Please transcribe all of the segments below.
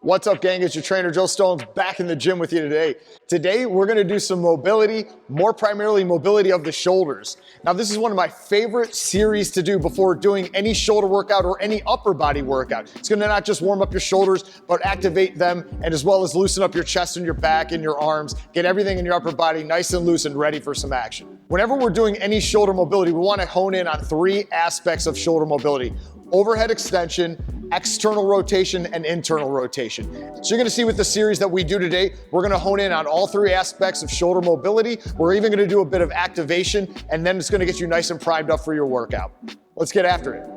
What's up, gang? It's your trainer, Joe Stones, back in the gym with you today. Today, we're gonna do some mobility, more primarily mobility of the shoulders. Now, this is one of my favorite series to do before doing any shoulder workout or any upper body workout. It's gonna not just warm up your shoulders, but activate them, and as well as loosen up your chest and your back and your arms, get everything in your upper body nice and loose and ready for some action. Whenever we're doing any shoulder mobility, we wanna hone in on three aspects of shoulder mobility: overhead extension, external rotation, and internal rotation. So you're gonna see with the series that we do today, we're gonna hone in on all three aspects of shoulder mobility. We're even gonna do a bit of activation, and then it's gonna get you nice and primed up for your workout. Let's get after it.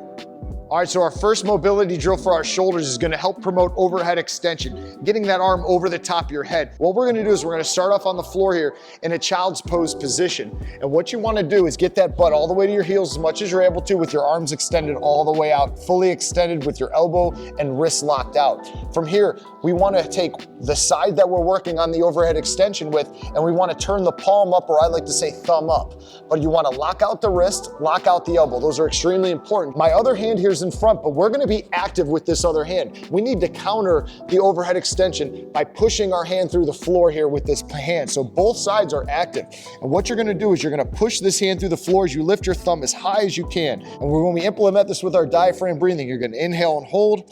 All right, so our first mobility drill for our shoulders is gonna help promote overhead extension, getting that arm over the top of your head. What we're gonna do is we're gonna start off on the floor here in a child's pose position. And what you wanna do is get that butt all the way to your heels as much as you're able to, with your arms extended all the way out, fully extended with your elbow and wrist locked out. From here, we wanna take the side that we're working on the overhead extension with, and we wanna turn the palm up, or I like to say thumb up. But you wanna lock out the wrist, lock out the elbow. Those are extremely important. My other hand here is in front, but we're gonna be active with this other hand. We need to counter the overhead extension by pushing our hand through the floor here with this hand. So both sides are active. And what you're gonna do is you're gonna push this hand through the floor as you lift your thumb as high as you can. And when we implement this with our diaphragm breathing, you're gonna inhale and hold.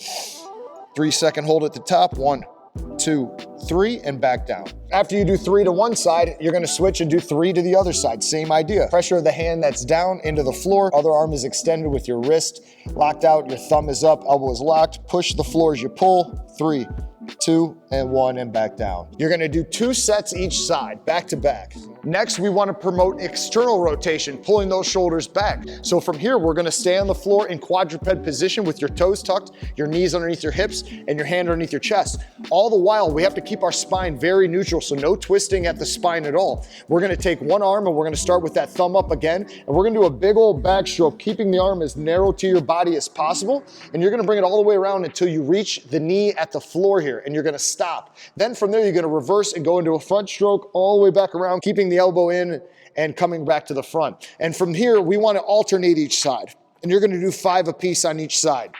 3-second hold at the top. 1, 2, 3, and back down. After you do 3 to one side, you're gonna switch and do 3 to the other side. Same idea. Pressure of the hand that's down into the floor. Other arm is extended with your wrist locked out. Your thumb is up, elbow is locked. Push the floor as you pull. 3, 2, and 1, and back down. You're gonna do 2 sets each side, back to back. Next, we wanna promote external rotation, pulling those shoulders back. So from here, we're gonna stay on the floor in quadruped position with your toes tucked, your knees underneath your hips, and your hand underneath your chest. All the while, we have to keep our spine very neutral, so no twisting at the spine at all. We're gonna take one arm, and we're gonna start with that thumb up again, and we're gonna do a big old backstroke, keeping the arm as narrow to your body as possible, and you're gonna bring it all the way around until you reach the knee at the floor here, and you're gonna stop. Then from there, you're gonna reverse and go into a front stroke all the way back around, keeping the elbow in and coming back to the front. And from here, we want to alternate each side. And you're going to do 5 apiece on each side.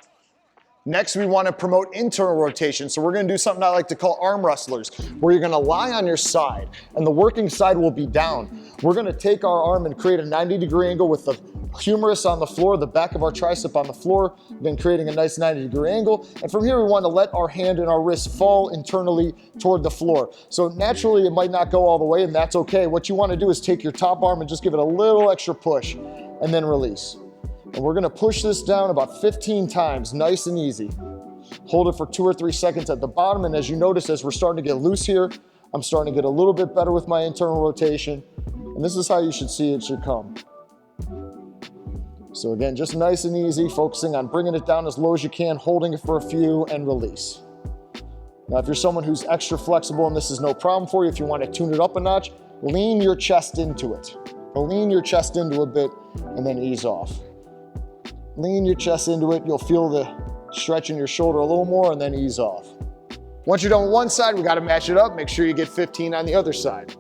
Next, we want to promote internal rotation. So we're going to do something I like to call arm wrestlers, where you're going to lie on your side and the working side will be down. We're going to take our arm and create a 90-degree angle with the humerus on the floor, the back of our tricep on the floor, then creating a nice 90-degree angle. And from here, we want to let our hand and our wrist fall internally toward the floor. So naturally, it might not go all the way, and that's okay. What you want to do is take your top arm and just give it a little extra push, and then release. And we're gonna push this down about 15 times, nice and easy. Hold it for 2 or 3 seconds at the bottom, and as you notice, as we're starting to get loose here, I'm starting to get a little bit better with my internal rotation, and this is how you should see it should come. So again, just nice and easy, focusing on bringing it down as low as you can, holding it for a few, and release. Now, if you're someone who's extra flexible and this is no problem for you, if you want to tune it up a notch, lean your chest into it. Lean your chest into a bit, and then ease off. Lean your chest into it. You'll feel the stretch in your shoulder a little more, and then ease off. Once you're done with one side, we got to match it up. Make sure you get 15 on the other side.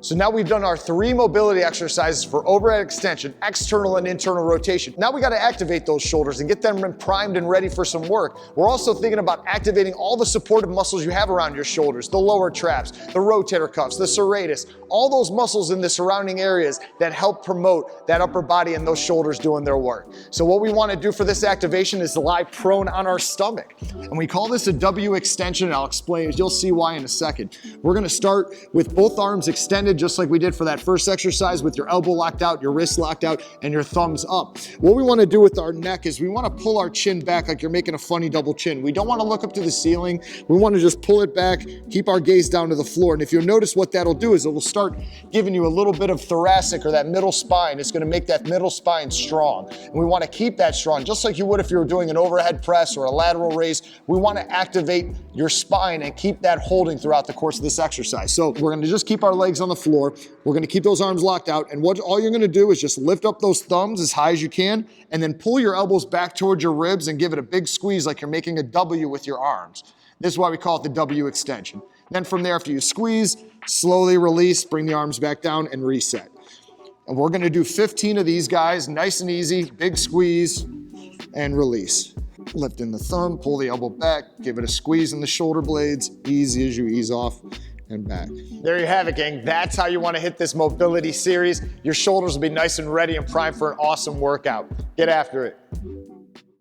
So now we've done our 3 mobility exercises for overhead extension, external and internal rotation. Now we got to activate those shoulders and get them primed and ready for some work. We're also thinking about activating all the supportive muscles you have around your shoulders, the lower traps, the rotator cuffs, the serratus, all those muscles in the surrounding areas that help promote that upper body and those shoulders doing their work. So what we want to do for this activation is to lie prone on our stomach. And we call this a W extension, and I'll explain, you'll see why in a second. We're going to start with both arms extended, just like we did for that first exercise, with your elbow locked out, your wrist locked out, and your thumbs up. What we want to do with our neck is we want to pull our chin back like you're making a funny double chin. We don't want to look up to the ceiling. We want to just pull it back, keep our gaze down to the floor. And if you'll notice, what that'll do is it will start giving you a little bit of thoracic, or that middle spine. It's going to make that middle spine strong. And we want to keep that strong, just like you would if you were doing an overhead press or a lateral raise. We want to activate your spine and keep that holding throughout the course of this exercise. So we're going to just keep our legs on the floor. We're going to keep those arms locked out, and all you're going to do is just lift up those thumbs as high as you can, and then pull your elbows back towards your ribs and give it a big squeeze like you're making a W with your arms. This is why we call it the W extension. Then from there, after you squeeze, slowly release, bring the arms back down, and reset. And we're going to do 15 of these guys, nice and easy, big squeeze, and release. Lift in the thumb, pull the elbow back, give it a squeeze in the shoulder blades, easy as you ease off and back. There you have it, gang. That's how you want to hit this mobility series. Your shoulders will be nice and ready and primed for an awesome workout. Get after it.